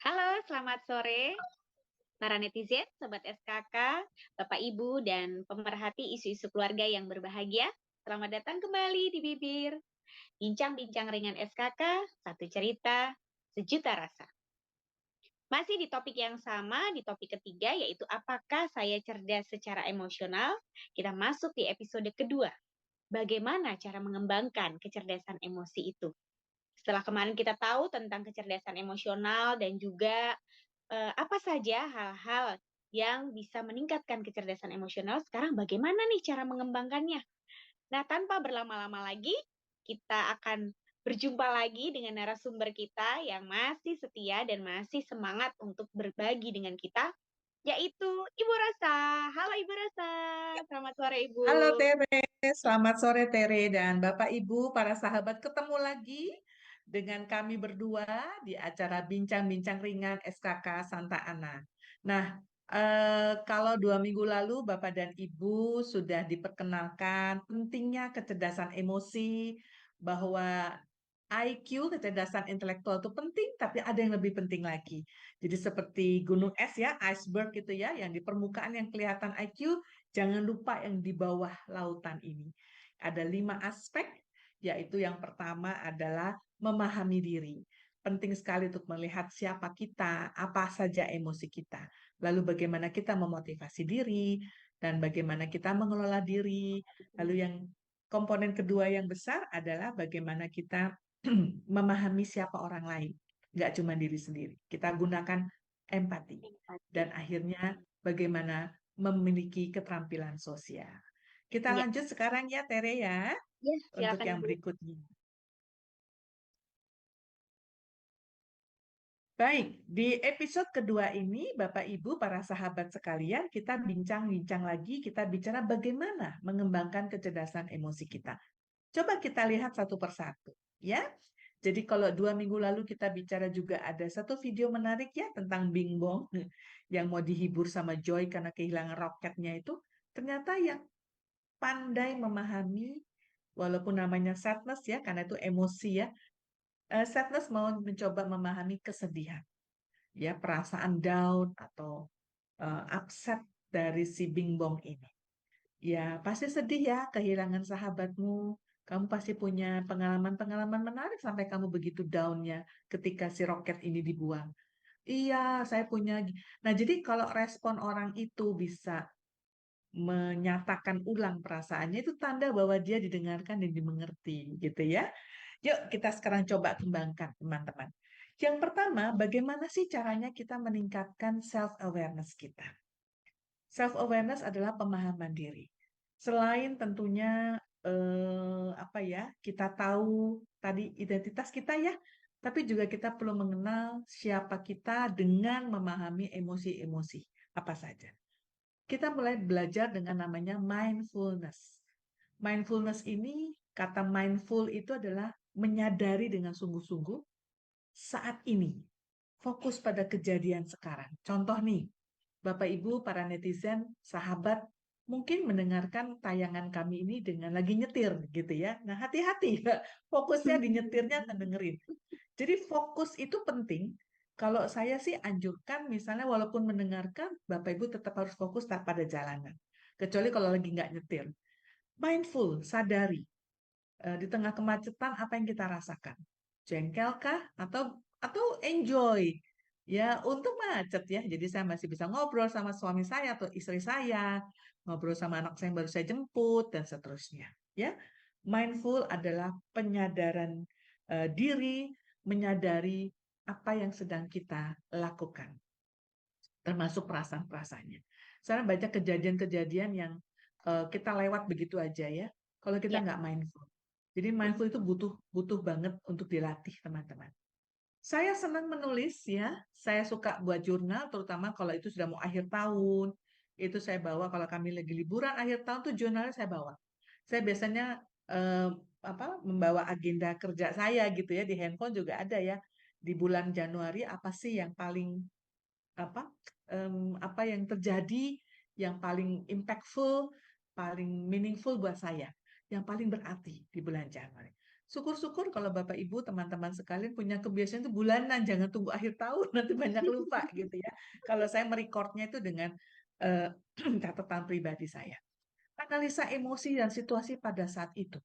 Halo, selamat sore para netizen, sobat SKK, Bapak Ibu, dan pemerhati isu-isu keluarga yang berbahagia. Selamat datang kembali di Bibir, bincang-bincang ringan SKK, satu cerita, sejuta rasa. Masih di topik yang sama, di topik ketiga, yaitu apakah saya cerdas secara emosional? Kita masuk di episode kedua. Bagaimana cara mengembangkan kecerdasan emosi itu? Setelah kemarin kita tahu tentang kecerdasan emosional dan juga apa saja hal-hal yang bisa meningkatkan kecerdasan emosional, sekarang bagaimana nih cara mengembangkannya? Nah, tanpa berlama-lama lagi, kita akan berjumpa lagi dengan narasumber kita yang masih setia dan masih semangat untuk berbagi dengan kita, yaitu Ibu Rosa. Halo Ibu Rosa, selamat sore Ibu. Halo Tere, selamat sore Tere dan Bapak Ibu, para sahabat ketemu lagi dengan kami berdua di acara Bincang-Bincang Ringan SKK Santa Ana. Nah, kalau 2 minggu lalu Bapak dan Ibu sudah diperkenalkan pentingnya kecerdasan emosi, bahwa IQ, kecerdasan intelektual itu penting, tapi ada yang lebih penting lagi. Jadi seperti gunung es ya, iceberg gitu ya, yang di permukaan yang kelihatan IQ, jangan lupa yang di bawah lautan ini. Ada 5 aspek, yaitu yang pertama adalah memahami diri. Penting sekali untuk melihat siapa kita, apa saja emosi kita. Lalu bagaimana kita memotivasi diri, dan bagaimana kita mengelola diri. Lalu yang komponen kedua yang besar adalah bagaimana kita memahami siapa orang lain, nggak cuma diri sendiri. Kita gunakan empati. Empati. Dan akhirnya bagaimana memiliki keterampilan sosial. Kita Ya, lanjut sekarang ya, Tere ya, ya, untuk silakan yang Ibu. berikutnya. Baik, di episode kedua ini, Bapak Ibu, para sahabat sekalian, kita bincang-bincang lagi, kita bicara bagaimana mengembangkan kecerdasan emosi kita. Coba kita lihat satu persatu, ya. Jadi kalau 2 minggu lalu kita bicara juga ada satu video menarik ya tentang Bing Bong yang mau dihibur sama Joy karena kehilangan roketnya itu, ternyata yang pandai memahami, walaupun namanya sadness ya, karena itu emosi ya, sadness mau mencoba memahami kesedihan, ya perasaan down atau upset dari si Bing Bong ini. Ya, pasti sedih ya kehilangan sahabatmu. Kamu pasti punya pengalaman-pengalaman menarik sampai kamu begitu down-nya ketika si roket ini dibuang. Iya, saya punya. Nah, jadi kalau respon orang itu bisa menyatakan ulang perasaannya, itu tanda bahwa dia didengarkan dan dimengerti, gitu ya. Yuk, kita sekarang coba kembangkan, teman-teman. Yang pertama, bagaimana sih caranya kita meningkatkan self-awareness kita? Self-awareness adalah pemahaman diri. Selain tentunya apa ya, kita tahu tadi identitas kita ya, tapi juga kita perlu mengenal siapa kita dengan memahami emosi-emosi apa saja. Kita mulai belajar dengan namanya mindfulness. Mindfulness ini, kata mindful itu adalah menyadari dengan sungguh-sungguh saat ini. Fokus pada kejadian sekarang. Contoh nih, Bapak Ibu, para netizen, sahabat, mungkin mendengarkan tayangan kami ini dengan lagi nyetir gitu ya. Nah, hati-hati, fokusnya di nyetirnya atau dengerin. Jadi fokus itu penting. Kalau saya sih anjurkan misalnya walaupun mendengarkan, Bapak Ibu tetap harus fokus tak pada jalanan. Kecuali kalau lagi nggak nyetir. Mindful, sadari. Di tengah kemacetan apa yang kita rasakan? Jengkelkah atau enjoy? Ya, untuk macet ya. Jadi saya masih bisa ngobrol sama suami saya atau istri saya, ngobrol sama anak saya yang baru saya jemput dan seterusnya. Ya, mindful adalah penyadaran diri, menyadari apa yang sedang kita lakukan, termasuk perasaan-perasaannya. Saya banyak kejadian-kejadian yang kita lewat begitu aja ya. Kalau kita Ya. nggak mindful. Jadi mindful itu butuh butuh banget untuk dilatih teman-teman. Saya senang menulis ya. Saya suka buat jurnal, terutama kalau itu sudah mau akhir tahun. Itu saya bawa kalau kami lagi liburan akhir tahun tuh jurnalnya saya bawa. Saya biasanya eh, membawa agenda kerja saya gitu ya di handphone juga ada ya. Di bulan Januari apa sih yang paling apa apa yang terjadi yang paling impactful, paling meaningful buat saya, yang paling berarti di bulan Januari. Syukur-syukur kalau Bapak Ibu, teman-teman sekalian punya kebiasaan itu bulanan, jangan tunggu akhir tahun, nanti banyak lupa gitu ya. Kalau saya merekordnya itu dengan eh, catatan pribadi saya. Analisa emosi dan situasi pada saat itu,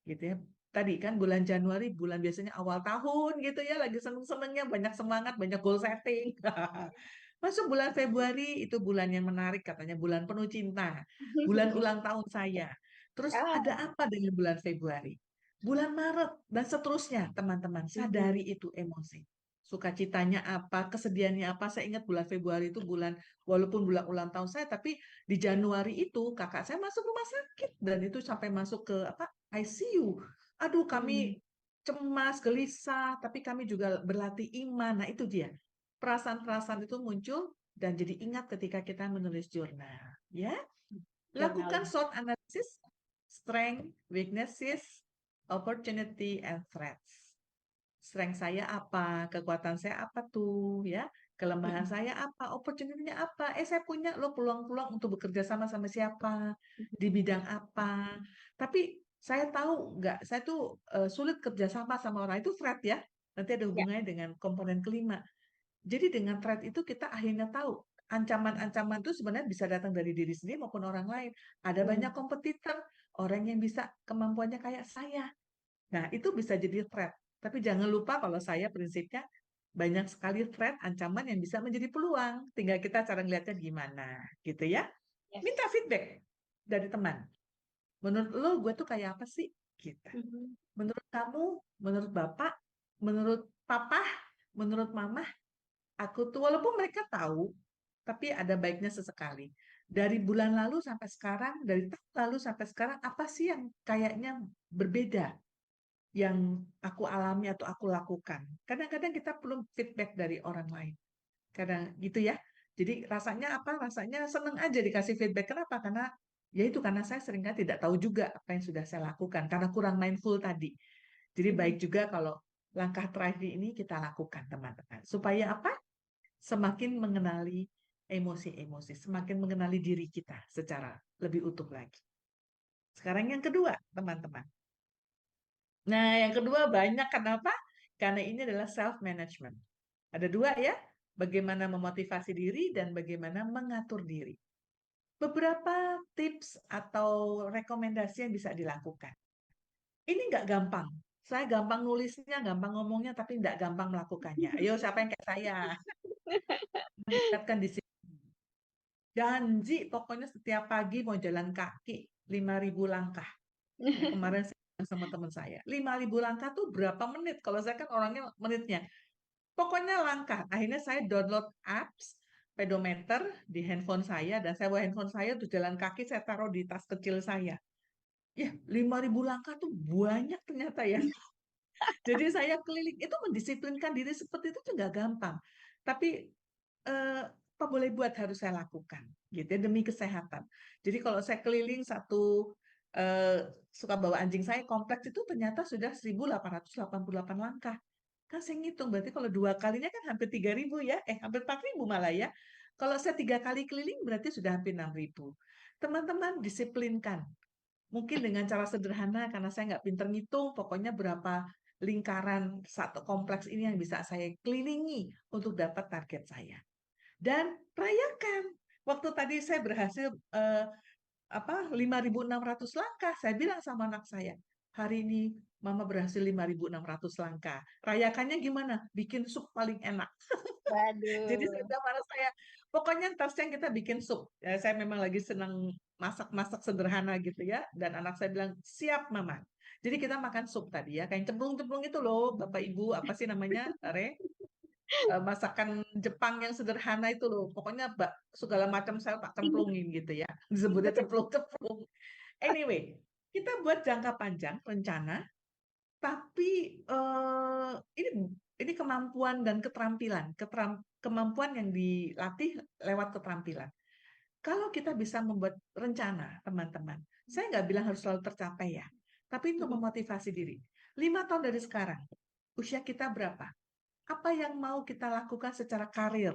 gitu ya. Tadi kan bulan Januari, bulan biasanya awal tahun gitu ya, lagi seneng-senengnya, banyak semangat, banyak goal setting. Masuk bulan Februari, itu bulan yang menarik katanya, bulan penuh cinta, bulan ulang tahun saya. Terus Ah, ada apa dengan bulan Februari? Bulan Maret dan seterusnya, teman-teman. Sadari itu emosi. Sukacitanya apa, kesedihannya apa. Saya ingat bulan Februari itu bulan, walaupun bulan ulang tahun saya, tapi di Januari itu kakak saya masuk rumah sakit dan itu sampai masuk ke apa ICU. Aduh, hmm, kami cemas, gelisah, tapi kami juga berlatih iman. Nah, itu dia. Perasaan-perasaan itu muncul dan jadi ingat ketika kita menulis jurnal, ya. Lakukan journaling. SWOT analysis, strength, weaknesses, opportunity, and threats. Strength saya apa, kekuatan saya apa tuh, ya. Kelemahan Mm-mm. saya apa, opportunity-nya apa. Saya punya lo peluang-peluang untuk bekerja sama sama siapa, di bidang apa. Tapi saya tahu nggak, saya tuh sulit kerja sama sama orang itu threat ya. Nanti ada Ya. hubungannya dengan komponen kelima. Jadi dengan threat itu kita akhirnya tahu ancaman-ancaman itu sebenarnya bisa datang dari diri sendiri maupun orang lain. Ada Hmm. banyak kompetitor, orang yang bisa kemampuannya kayak saya. Nah, itu bisa jadi threat. Tapi jangan lupa kalau saya prinsipnya banyak sekali threat, ancaman yang bisa menjadi peluang. Tinggal kita cara ngeliatnya gimana, gitu ya. Minta Yes. feedback dari teman. Menurut lo, gue tuh kayak apa sih? Gitu. Mhm. Menurut kamu, menurut bapak, menurut papa, menurut mama, aku tuh walaupun mereka tahu, tapi ada baiknya sesekali. Dari bulan lalu sampai sekarang, dari tahun lalu sampai sekarang, apa sih yang kayaknya berbeda yang aku alami atau aku lakukan? Kadang-kadang kita perlu feedback dari orang lain. Kadang gitu ya. Jadi rasanya apa? Rasanya seneng aja dikasih feedback. Kenapa? Karena ya itu karena saya seringkali tidak tahu juga apa yang sudah saya lakukan karena kurang mindful tadi. Jadi baik Mhm. juga kalau langkah terakhir ini kita lakukan, teman-teman. Supaya apa? Semakin mengenali emosi-emosi, semakin mengenali diri kita secara lebih utuh lagi. Sekarang yang kedua, teman-teman. Nah, yang kedua banyak kenapa? Karena ini adalah self-management. Ada dua ya, bagaimana memotivasi diri dan bagaimana mengatur diri. Beberapa tips atau rekomendasi yang bisa dilakukan. Ini nggak gampang. Saya gampang nulisnya, gampang ngomongnya, tapi nggak gampang melakukannya. Ayo, siapa yang kayak saya? Meningkatkan disiplin. Janji pokoknya setiap pagi mau jalan kaki 5.000 langkah. Ya, kemarin saya bilang sama teman saya, 5.000 langkah tuh berapa menit? Kalau saya kan orangnya menitnya. Pokoknya langkah. Akhirnya saya download apps pedometer di handphone saya dan saya bawa handphone saya untuk jalan kaki saya taruh di tas kecil saya. Ya, 5.000 langkah tuh banyak ternyata ya. Jadi saya keliling itu mendisiplinkan diri seperti itu juga gampang. Tapi apa boleh buat harus saya lakukan gitu ya demi kesehatan. Jadi kalau saya keliling satu suka bawa anjing saya kompleks itu ternyata sudah 1.888 langkah. Kan saya ngitung berarti kalau dua kalinya kan hampir 3.000 ya, hampir 4.000 malah ya. Kalau saya 3 kali keliling berarti sudah hampir 6.000. Teman-teman disiplinkan. Mungkin dengan cara sederhana karena saya nggak pinter ngitung, pokoknya berapa lingkaran satu kompleks ini yang bisa saya kelilingi untuk dapat target saya. Dan rayakan. Waktu tadi saya berhasil 5.600 langkah, saya bilang sama anak saya, hari ini Mama berhasil 5.600 langkah. Rayakannya gimana? Bikin sup paling enak. Jadi saya Waduh. bilang sama anak saya, pokoknya ntar siang kita bikin sup. Ya, saya memang lagi senang masak-masak sederhana gitu ya. Dan anak saya bilang, siap Mama. Jadi kita makan sup tadi ya, kayak cemplung-cemplung itu loh, Bapak Ibu, apa sih namanya, Re? Masakan Jepang yang sederhana itu loh. Pokoknya segala macam saya tak cemplungin gitu ya. Disebutnya cemplung-cemplung. Anyway, kita buat jangka panjang rencana, tapi ini kemampuan dan keterampilan, kemampuan yang dilatih lewat keterampilan. Kalau kita bisa membuat rencana, teman-teman, saya nggak bilang harus selalu tercapai ya, tapi untuk Mhm. memotivasi diri. 5 tahun dari sekarang, usia kita berapa? Apa yang mau kita lakukan secara karir,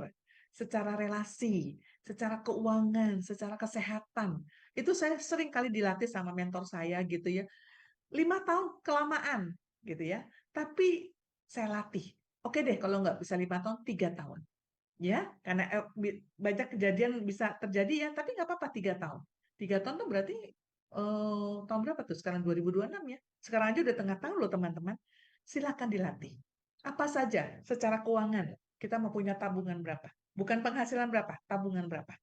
secara relasi, secara keuangan, secara kesehatan. Itu saya sering kali dilatih sama mentor saya gitu ya. 5 tahun kelamaan. gitu ya. Tapi saya latih. Oke deh, kalau nggak bisa 5 tahun, 3 tahun. Ya, karena banyak kejadian bisa terjadi ya, tapi nggak apa-apa 3 tahun. 3 tahun tuh berarti tahun berapa tuh? Sekarang 2026 ya. Sekarang aja udah tengah tahun loh teman-teman. Silakan dilatih. Apa saja secara keuangan kita mau punya tabungan berapa? Bukan penghasilan berapa, tabungan berapa?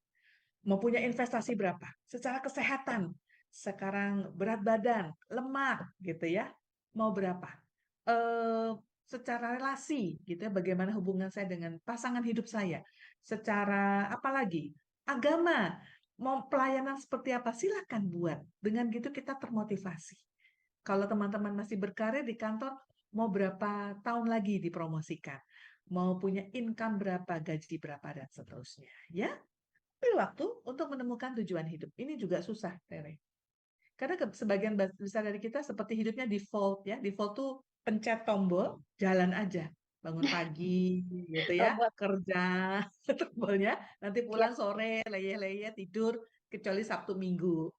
Mau punya investasi berapa? Secara kesehatan, sekarang berat badan, lemak gitu ya, mau berapa? Eh, Secara relasi gitu ya, bagaimana hubungan saya dengan pasangan hidup saya? Secara apa lagi? Agama, mau pelayanan seperti apa? Silakan buat. Dengan gitu kita termotivasi. Kalau teman-teman masih berkarir di kantor, mau berapa tahun lagi dipromosikan? Mau punya income berapa, gaji berapa, dan seterusnya. Ya, ambil waktu untuk menemukan tujuan hidup. Ini juga susah, Tere. Karena sebagian besar dari kita seperti hidupnya default ya. Default tuh pencet tombol, jalan aja. Bangun pagi gitu ya, Robot. kerja tombolnya, nanti Ya. pulang sore, leyeh-leyeh, tidur, kecuali Sabtu Minggu.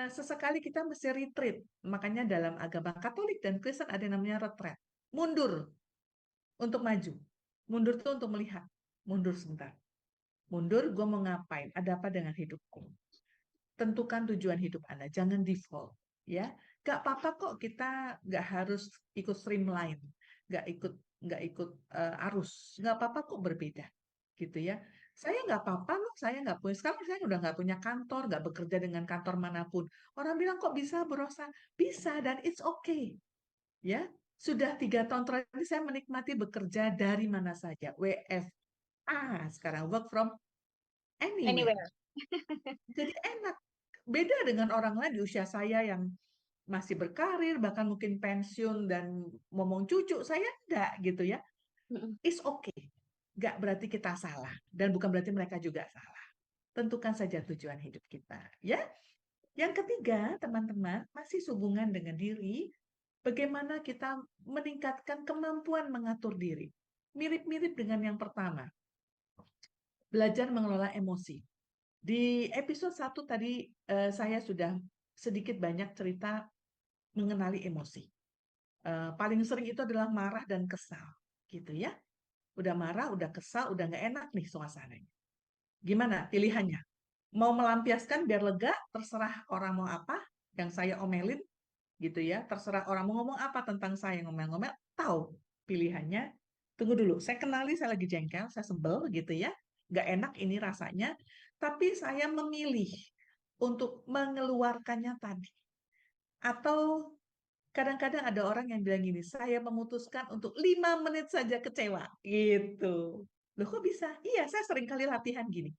Sesekali kita mesti retreat. Makanya dalam agama Katolik dan Kristen ada yang namanya retreat. Mundur untuk maju. Mundur tuh untuk melihat. Mundur sebentar. Mundur, gue mau ngapain? Ada apa dengan hidupku? Tentukan tujuan hidup Anda, jangan default. Ya, gak apa-apa kok kita gak harus ikut streamline, gak ikut arus, gak apa-apa kok berbeda, gitu ya. Saya nggak apa-apa loh, saya nggak punya sekarang saya udah nggak punya kantor, nggak bekerja dengan kantor manapun. Orang bilang kok bisa berosa, bisa dan it's okay, ya. Sudah 3 tahun terakhir ini saya menikmati bekerja dari mana saja, WFA sekarang work from anywhere. Anywhere. Jadi enak. Beda dengan orang lain di usia saya yang masih berkarir, bahkan mungkin pensiun dan ngomong cucu, saya enggak gitu ya. Mm-mm. It's okay. Enggak berarti kita salah. Dan bukan berarti mereka juga salah. Tentukan saja tujuan hidup kita. Ya. Yang ketiga, teman-teman, masih hubungan dengan diri, bagaimana kita meningkatkan kemampuan mengatur diri. Mirip-mirip dengan yang pertama. Belajar mengelola emosi. Di episode 1 tadi saya sudah sedikit banyak cerita mengenali emosi. Paling sering itu adalah marah dan kesal, gitu ya. Udah marah, udah kesal, udah nggak enak nih suasananya. Gimana pilihannya? Mau melampiaskan biar lega, terserah orang mau apa, yang saya omelin, gitu ya. Terserah orang mau ngomong apa tentang saya, ngomel-ngomel, tahu pilihannya. Tunggu dulu, saya kenali saya lagi jengkel, saya sebel gitu ya. Nggak enak ini rasanya, tapi saya memilih untuk mengeluarkannya tadi. Atau kadang-kadang ada orang yang bilang gini, saya memutuskan untuk 5 menit saja kecewa. Gitu. Loh kok bisa? Iya, saya sering kali latihan gini.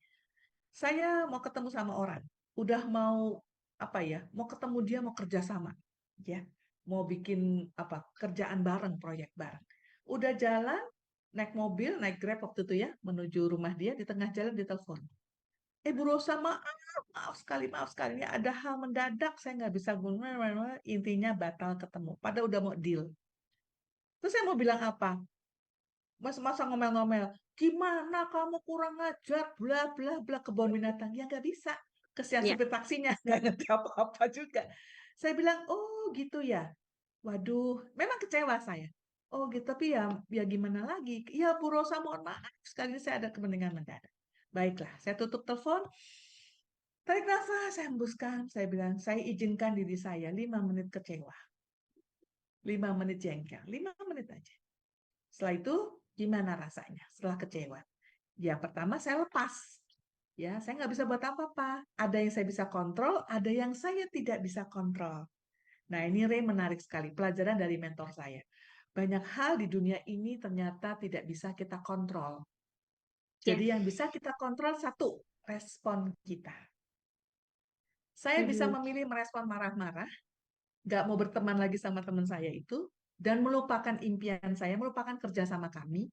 Saya mau ketemu sama orang, udah mau apa ya, mau ketemu dia, mau kerja sama, ya, mau bikin apa kerjaan bareng, proyek bareng. Udah jalan, naik mobil, naik Grab waktu itu ya, menuju rumah dia, di tengah jalan ditelepon. Bu Rosa, maaf sekali, ini ada hal mendadak, saya nggak bisa intinya batal ketemu. Padahal udah mau deal. Terus saya mau bilang apa? Masa ngomel-ngomel, gimana kamu kurang ngajar, bla bla bla, kebun binatang. Ya nggak bisa. Kesian Ya. supir taksinya, nggak ngerti apa-apa juga. Saya bilang, oh gitu ya. Waduh, memang kecewa saya. Oh gitu, tapi ya, ya gimana lagi? Ya Bu Rosa, mohon maaf, sekali ini saya ada kepentingan mendadak. Baiklah, saya tutup telepon, tarik nafas, saya hembuskan, saya bilang, saya izinkan diri saya 5 menit kecewa. 5 menit jengkel, 5 menit aja. Setelah itu, gimana rasanya setelah kecewa? Ya, pertama saya lepas. Ya, saya nggak bisa buat apa-apa. Ada yang saya bisa kontrol, ada yang saya tidak bisa kontrol. Nah, ini Ray menarik sekali, pelajaran dari mentor saya. Banyak hal di dunia ini ternyata tidak bisa kita kontrol. Yes. Jadi yang bisa kita kontrol satu, respon kita. Saya bisa Mhm. memilih merespon marah-marah, nggak mau berteman lagi sama teman saya itu, dan melupakan impian saya, melupakan kerja sama kami,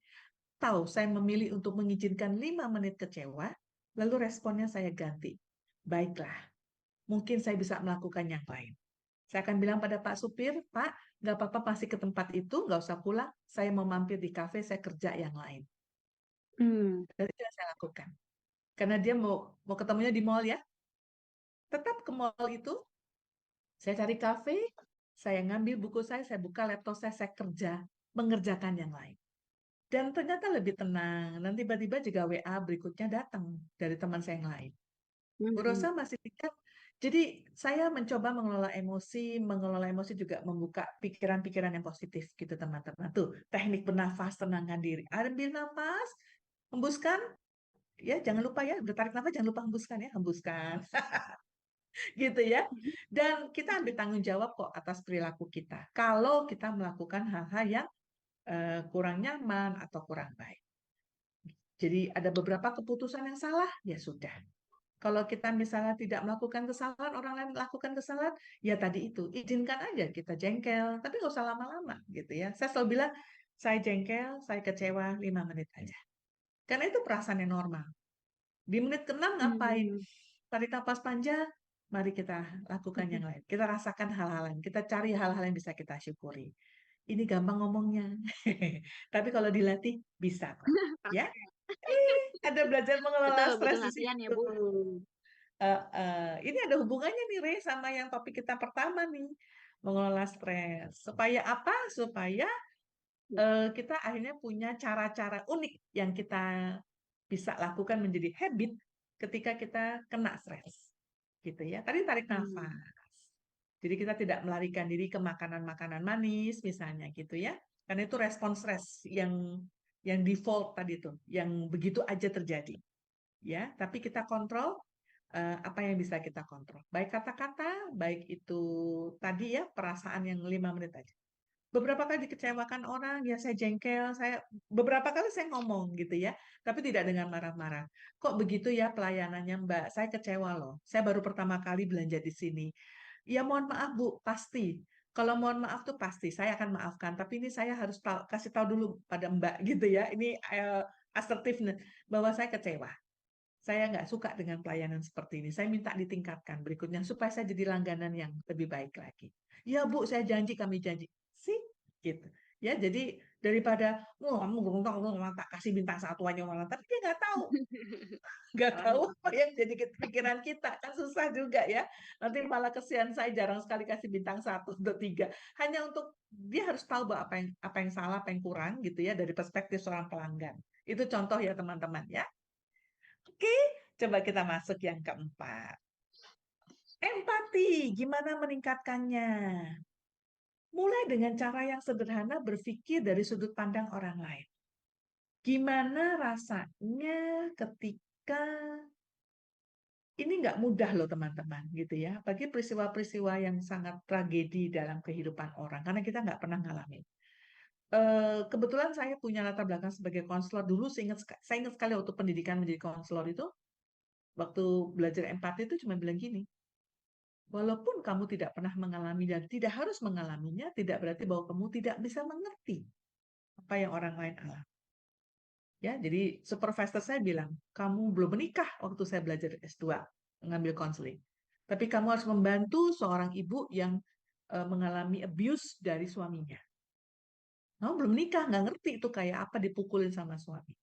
tahu saya memilih untuk mengizinkan 5 menit kecewa, lalu responnya saya ganti. Baiklah, mungkin saya bisa melakukan yang lain. Saya akan bilang pada Pak Supir, Pak, nggak apa-apa masih ke tempat itu, nggak usah pulang, saya mau mampir di kafe, saya kerja yang lain. Hmm. Dan itu yang saya lakukan. Karena dia mau ketemunya di mall ya, tetap ke mall itu, saya cari kafe, Saya ngambil buku saya buka laptop saya kerja, mengerjakan yang lain. Dan ternyata lebih tenang. Dan tiba-tiba juga WA berikutnya datang dari teman saya yang lain. Bu Rosa Mhm. masih tinggal. Jadi saya mencoba mengelola emosi juga membuka pikiran-pikiran yang positif gitu teman-teman. Tuh, teknik bernafas, tenangkan diri. Ambil nafas, hembuskan, ya jangan lupa ya, bertarik nafas jangan lupa hembuskan ya, hembuskan. Gitu ya. Dan kita ambil tanggung jawab kok atas perilaku kita. Kalau kita melakukan hal-hal yang kurang nyaman atau kurang baik. Jadi ada beberapa keputusan yang salah, ya sudah. Kalau kita misalnya tidak melakukan kesalahan, orang lain melakukan kesalahan, ya tadi itu, izinkan aja kita jengkel, tapi nggak usah lama-lama gitu ya. Saya selalu bilang, saya jengkel, saya kecewa 5 menit aja. Karena itu perasaan yang normal. Di menit ke-6 ngapain? Mhm. Tarik napas panjang, mari kita lakukan yang lain. Kita rasakan hal-hal lain, kita cari hal-hal yang bisa kita syukuri. Ini gampang ngomongnya, tapi kalau dilatih bisa kok. Ya, Praktek. ada belajar mengelola Betul, butuh stres di latihan ya, situ. Bu. Ini ada hubungannya nih, Re, sama yang topik kita pertama nih, mengelola stres. Supaya apa? Supaya kita akhirnya punya cara-cara unik yang kita bisa lakukan menjadi habit ketika kita kena stres. Gitu ya. Tadi tarik Hmm. nafas. Jadi kita tidak melarikan diri ke makanan-makanan manis misalnya gitu ya. Karena itu respon stres yang default tadi tuh, yang begitu aja terjadi. Ya, tapi kita kontrol apa yang bisa kita kontrol. Baik kata-kata, baik itu tadi ya perasaan yang 5 menit aja. Beberapa kali dikecewakan orang, ya saya jengkel, saya beberapa kali saya ngomong gitu ya, tapi tidak dengan marah-marah. Kok begitu ya pelayanannya Mbak? Saya kecewa loh. Saya baru pertama kali belanja di sini. Ya mohon maaf Bu, pasti. Kalau mohon maaf tuh pasti, saya akan maafkan. Tapi ini saya harus kasih tahu dulu pada Mbak gitu ya. Ini asertif bahwa saya kecewa. Saya nggak suka dengan pelayanan seperti ini. Saya minta ditingkatkan berikutnya supaya saya jadi langganan yang lebih baik lagi. Ya Bu, saya janji, kami janji. Sih, gitu. Ya, jadi daripada, oh kamu beruntung, lu tak kasih bintang satu aja malah, tapi dia nggak tahu Paham. apa yang jadi pikiran kita kan susah juga ya. Nanti malah kesian saya jarang sekali kasih bintang 1 atau 3. Hanya untuk dia harus tahu bahwa apa yang salah, apa yang kurang gitu ya dari perspektif seorang pelanggan. Itu contoh ya teman-teman ya. Oke, coba kita masuk yang keempat. Empati, gimana meningkatkannya? Mulai dengan cara yang sederhana berpikir dari sudut pandang orang lain. Gimana rasanya ketika ini nggak mudah loh teman-teman gitu ya. Bagi peristiwa-peristiwa yang sangat tragedi dalam kehidupan orang, karena kita nggak pernah ngalamin. Kebetulan saya punya latar belakang sebagai konselor dulu, saya ingat sekali waktu pendidikan menjadi konselor itu, waktu belajar empati itu cuma bilang gini, walaupun kamu tidak pernah mengalami dan tidak harus mengalaminya, tidak berarti bahwa kamu tidak bisa mengerti apa yang orang lain alami. Ya, jadi supervisor saya bilang, kamu belum menikah waktu saya belajar S2, mengambil konseling. Tapi kamu harus membantu seorang ibu yang mengalami abuse dari suaminya. Kamu belum menikah, nggak ngerti itu kayak apa dipukulin sama suami.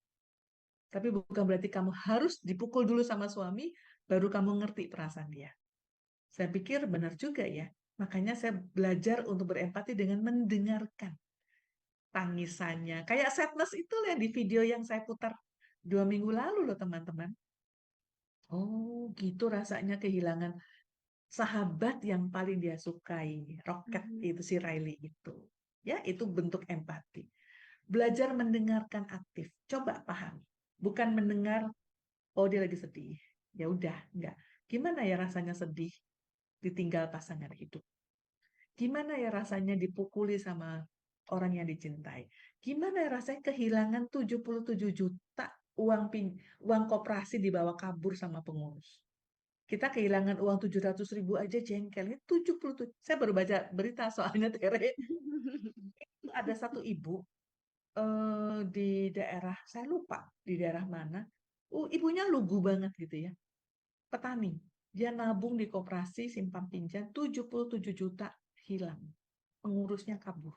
Tapi bukan berarti kamu harus dipukul dulu sama suami, baru kamu ngerti perasaan dia. Saya pikir benar juga ya. Makanya saya belajar untuk berempati dengan mendengarkan tangisannya. Kayak sadness itu yang di video yang saya putar 2 minggu lalu loh teman-teman. Oh gitu rasanya kehilangan sahabat yang paling dia sukai. Rocket Mhm. itu si Riley itu. Ya itu bentuk empati. Belajar mendengarkan aktif. Coba pahami. Bukan mendengar, oh dia lagi sedih. Ya udah, enggak. Gimana ya rasanya sedih ditinggal pasangan hidup? Gimana ya rasanya dipukuli sama orang yang dicintai? Gimana ya rasanya kehilangan 77 juta uang koperasi dibawa kabur sama pengurus? Kita kehilangan uang 700 ribu aja jengkelnya 77. Saya baru baca berita soalnya Tere. Itu ada satu ibu di daerah, saya lupa di daerah mana. Ibunya lugu banget gitu ya. Petani. Dia nabung di koperasi simpan pinjam 77 juta hilang. Pengurusnya kabur.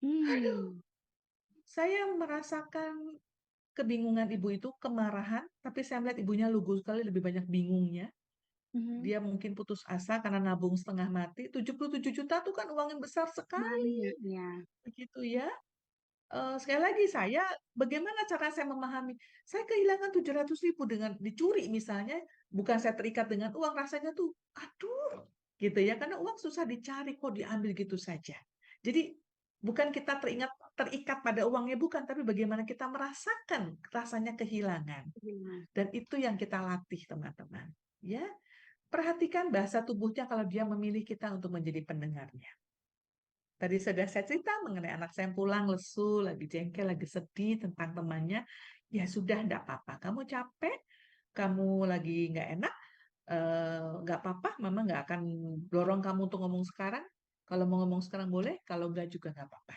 Aduh, Hmm. saya merasakan kebingungan ibu itu, kemarahan, tapi saya melihat ibunya lugu sekali, lebih banyak bingungnya. Mhm. Dia mungkin putus asa karena nabung setengah mati, 77 juta tuh kan uang yang besar sekali, Banyak, ya. begitu ya. Sekali lagi bagaimana cara saya memahami, saya kehilangan 700.000 dengan dicuri misalnya, bukan saya terikat dengan uang, rasanya tuh, aduh, gitu ya, karena uang susah dicari kok diambil gitu saja. Jadi bukan kita terikat pada uangnya, bukan, tapi bagaimana kita merasakan rasanya kehilangan. Iya. Dan itu yang kita latih, teman-teman. Ya, perhatikan bahasa tubuhnya kalau dia memilih kita untuk menjadi pendengarnya. Tadi sudah saya cerita mengenai anak saya yang pulang lesu, lagi jengkel, lagi sedih tentang temannya. Ya sudah, enggak apa-apa. Kamu capek, kamu lagi nggak enak, nggak apa-apa, Mama nggak akan dorong kamu untuk ngomong sekarang. Kalau mau ngomong sekarang boleh, kalau nggak juga nggak apa-apa.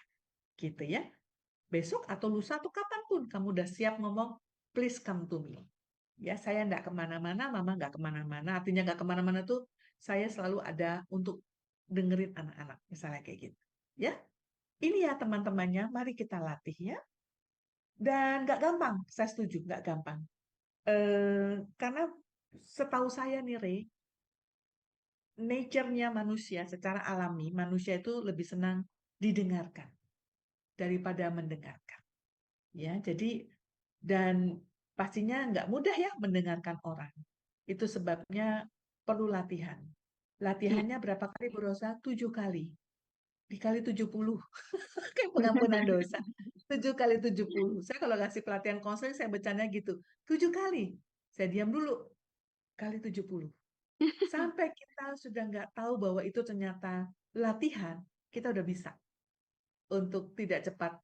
Gitu ya. Besok atau lusa atau kapanpun kamu udah siap ngomong, please come to me. Ya, saya nggak kemana-mana, Mama nggak kemana-mana. Artinya nggak kemana-mana tuh, saya selalu ada untuk dengerin anak-anak, misalnya kayak gitu. Ya, ini ya teman-temannya, mari kita latih ya. Dan nggak gampang, saya setuju, nggak gampang. Karena setahu saya nih, Rey, nature-nya manusia secara alami, manusia itu lebih senang didengarkan daripada mendengarkan. Ya, jadi dan pastinya nggak mudah ya mendengarkan orang. Itu sebabnya perlu latihan. Iya. Latihannya berapa kali, Bu Rosa? 7 kali. Dikali 70. Kayak pengampunan dosa. 7 kali 70. Saya kalau ngasih pelatihan konseling, saya bercanda gitu. 7 kali. Saya diam dulu. Kali 70. Sampai kita sudah nggak tahu bahwa itu ternyata latihan, kita udah bisa. Untuk tidak cepat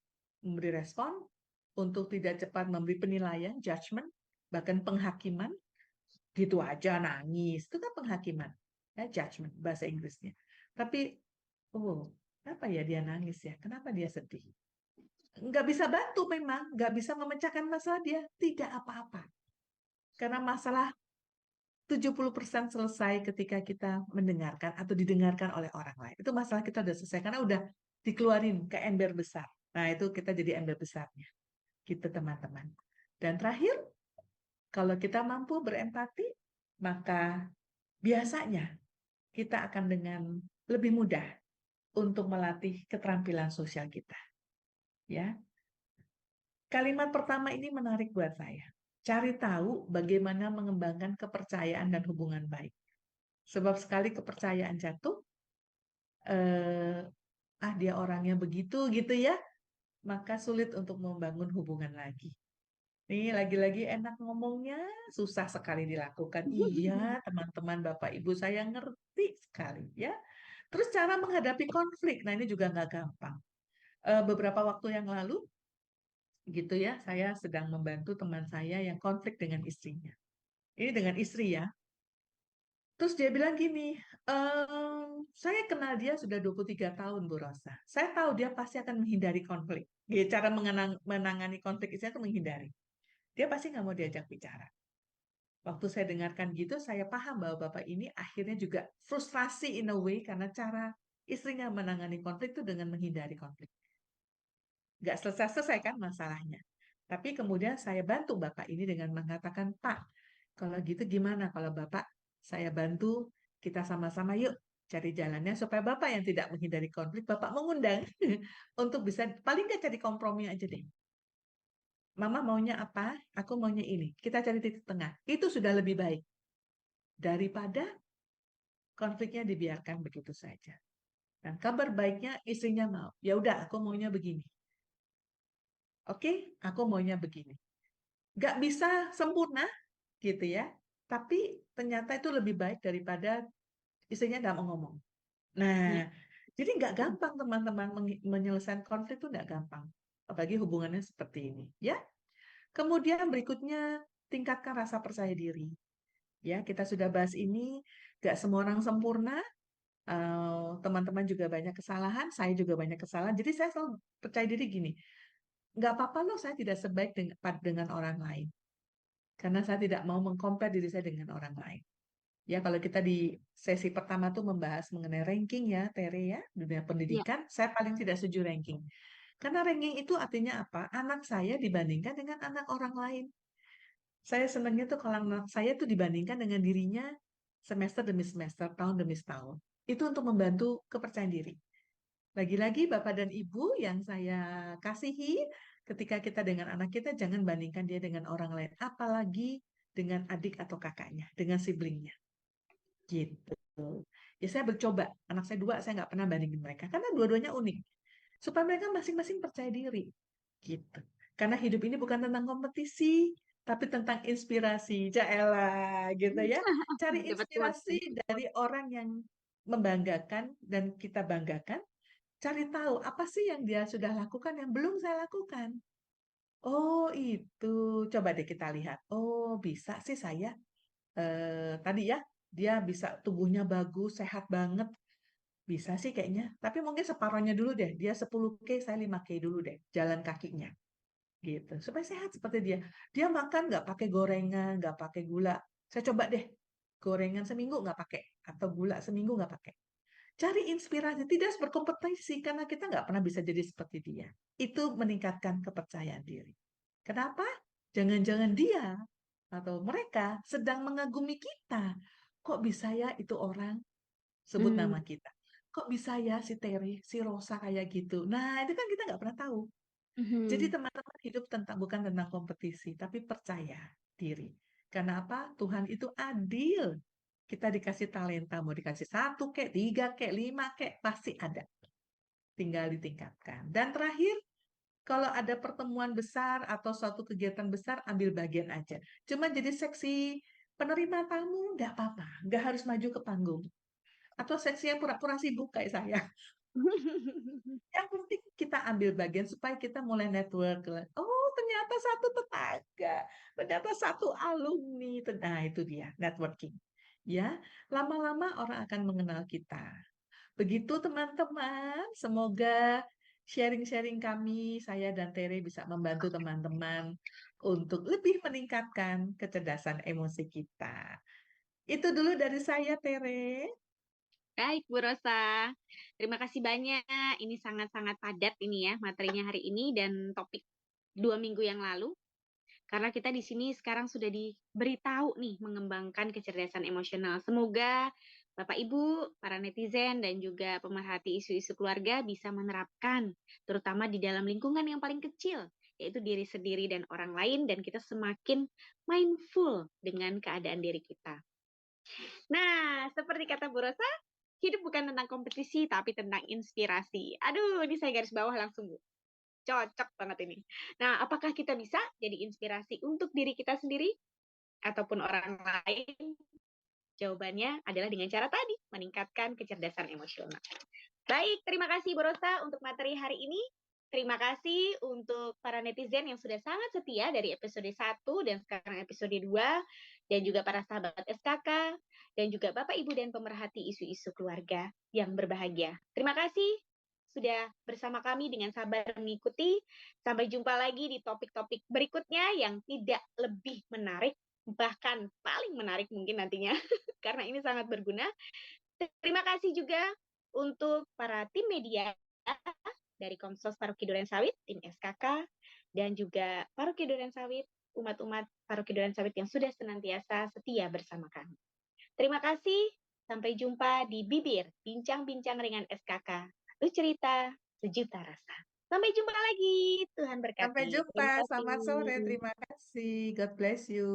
memberi respon, untuk tidak cepat memberi penilaian, judgment, bahkan penghakiman, gitu aja nangis. Itu kan penghakiman. Ya, judgment, bahasa Inggrisnya. Tapi, oh, kenapa ya dia nangis ya? Kenapa dia sedih? Nggak bisa bantu memang, nggak bisa memecahkan masalah dia, tidak apa-apa. Karena masalah 70% selesai ketika kita mendengarkan atau didengarkan oleh orang lain. Itu masalah kita udah selesai, karena udah dikeluarin ke ember besar. Nah, itu kita jadi ember besarnya. Gitu, teman-teman. Dan terakhir, kalau kita mampu berempati, maka biasanya kita akan dengan lebih mudah untuk melatih keterampilan sosial kita. Ya, kalimat pertama ini menarik buat saya. Cari tahu bagaimana mengembangkan kepercayaan dan hubungan baik. Sebab sekali kepercayaan jatuh, dia orangnya begitu gitu ya, maka sulit untuk membangun hubungan lagi. Nih, lagi-lagi enak ngomongnya, susah sekali dilakukan. Iya, teman-teman, Bapak, Ibu, saya ngerti sekali ya. Terus cara menghadapi konflik, nah ini juga nggak gampang. Beberapa waktu yang lalu, gitu ya, saya sedang membantu teman saya yang konflik dengan istrinya. Ini dengan istri ya. Terus dia bilang gini, saya kenal dia sudah 23 tahun, Bu Rosa. Saya tahu dia pasti akan menghindari konflik. Cara menangani konflik istrinya itu menghindari. Dia pasti nggak mau diajak bicara. Waktu saya dengarkan gitu, saya paham bahwa Bapak ini akhirnya juga frustrasi in a way karena cara istrinya menangani konflik itu dengan menghindari konflik. Nggak selesai-selesai kan masalahnya. Tapi kemudian saya bantu Bapak ini dengan mengatakan, Pak, kalau gitu gimana kalau Bapak saya bantu, kita sama-sama yuk cari jalannya supaya Bapak yang tidak menghindari konflik, Bapak mengundang untuk bisa paling nggak cari kompromi aja deh. Mama maunya apa? Aku maunya ini. Kita cari titik tengah. Itu sudah lebih baik daripada konfliknya dibiarkan begitu saja. Dan kabar baiknya istrinya mau. Ya udah, aku maunya begini. Oke, aku maunya begini. Nggak bisa sempurna, gitu ya. Tapi ternyata itu lebih baik daripada istrinya nggak mau ngomong. Ya. Nah, jadi nggak gampang teman-teman menyelesaikan konflik itu nggak gampang. Apalagi hubungannya seperti ini, ya. Kemudian berikutnya tingkatkan rasa percaya diri. Ya, kita sudah bahas ini, nggak semua orang sempurna, teman-teman juga banyak kesalahan, saya juga banyak kesalahan. Jadi saya selalu percaya diri gini, nggak apa-apa loh saya tidak sebaik dengan orang lain. Karena saya tidak mau mengcompare diri saya dengan orang lain. Ya, kalau kita di sesi pertama tuh membahas mengenai ranking ya, Tere ya, dunia Ya. pendidikan, saya paling tidak setuju ranking. Karena ranking itu artinya apa? Anak saya dibandingkan dengan anak orang lain. Saya senangnya tuh kalau anak saya tuh dibandingkan dengan dirinya semester demi semester, tahun demi tahun. Itu untuk membantu kepercayaan diri. Lagi-lagi Bapak dan Ibu yang saya kasihi, ketika kita dengan anak kita, jangan bandingkan dia dengan orang lain. Apalagi dengan adik atau kakaknya, dengan siblingnya. Gitu. Ya saya bercoba, anak saya dua, saya nggak pernah bandingin mereka. Karena dua-duanya unik. Supaya mereka masing-masing percaya diri. Gitu. Karena hidup ini bukan tentang kompetisi, tapi tentang inspirasi. Jaelah, gitu ya. Cari Dapat quotes nih. inspirasi dari orang yang membanggakan dan kita banggakan. Cari tahu apa sih yang dia sudah lakukan yang belum saya lakukan. Oh, itu. Coba deh kita lihat. Oh, bisa sih saya. Tadi ya, dia bisa tubuhnya bagus, sehat banget. Bisa sih kayaknya. Tapi mungkin separohnya dulu deh. Dia 10K, saya 5K dulu deh. Jalan kakinya. Gitu. Supaya sehat seperti dia. Dia makan nggak pakai gorengan, nggak pakai gula. Saya coba deh. Gorengan seminggu nggak pakai. Atau gula seminggu nggak pakai. Cari inspirasi, tidak harus berkompetisi karena kita nggak pernah bisa jadi seperti dia. Itu meningkatkan kepercayaan diri. Kenapa? Jangan-jangan dia atau mereka sedang mengagumi kita. Kok bisa ya itu orang sebut Hmm. nama kita? Kok bisa ya si Terry, si Rosa kayak gitu? Nah, itu kan kita nggak pernah tahu. Jadi Mhm. teman-teman hidup bukan tentang kompetisi, tapi percaya diri. Karena apa? Tuhan itu adil. Kita dikasih talenta, mau dikasih satu kek, tiga kek, lima kek, pasti ada. Tinggal ditingkatkan. Dan terakhir, kalau ada pertemuan besar atau suatu kegiatan besar, ambil bagian aja. Cuma jadi seksi penerima tamu, nggak apa-apa. Nggak harus maju ke panggung. Atau seksi yang pura-pura sibuk kayak saya. Yang penting kita ambil bagian supaya kita mulai network. Oh, ternyata satu tetangga, ternyata satu alumni. Nah, itu dia networking. Ya, lama-lama orang akan mengenal kita. Begitu teman-teman, semoga sharing-sharing kami, saya dan Tere bisa membantu teman-teman untuk lebih meningkatkan kecerdasan emosi kita. Itu dulu dari saya, Tere. Baik, Bu Rosa. Terima kasih banyak. Ini sangat-sangat padat ini ya materinya hari ini dan topik 2 minggu yang lalu. Karena kita di sini sekarang sudah diberitahu nih mengembangkan kecerdasan emosional. Semoga Bapak Ibu, para netizen, dan juga pemerhati isu-isu keluarga bisa menerapkan, terutama di dalam lingkungan yang paling kecil, yaitu diri sendiri dan orang lain, dan kita semakin mindful dengan keadaan diri kita. Nah, seperti kata Bu Rosa, hidup bukan tentang kompetisi, tapi tentang inspirasi. Aduh, ini saya garis bawah langsung, Bu. Cocok banget ini. Nah, apakah kita bisa jadi inspirasi untuk diri kita sendiri ataupun orang lain? Jawabannya adalah dengan cara tadi, meningkatkan kecerdasan emosional. Baik, terima kasih Bu Rosa untuk materi hari ini. Terima kasih untuk para netizen yang sudah sangat setia dari episode 1 dan sekarang episode 2, dan juga para sahabat SKK, dan juga Bapak Ibu dan pemerhati isu-isu keluarga yang berbahagia. Terima kasih sudah bersama kami dengan sabar mengikuti. Sampai jumpa lagi di topik-topik berikutnya yang tidak lebih menarik, bahkan paling menarik mungkin nantinya, karena ini sangat berguna. Terima kasih juga untuk para tim media dari Komsos Paroki Durensawit, tim SKK, dan juga Paroki Durensawit, umat-umat Paroki Durensawit yang sudah senantiasa setia bersama kami. Terima kasih, sampai jumpa di Bibir, Bincang-Bincang Ringan SKK, satu cerita, sejuta rasa. Sampai jumpa lagi, Tuhan Sampai berkati. jumpa, Terima selamat sore, kasih. terima kasih. God bless you.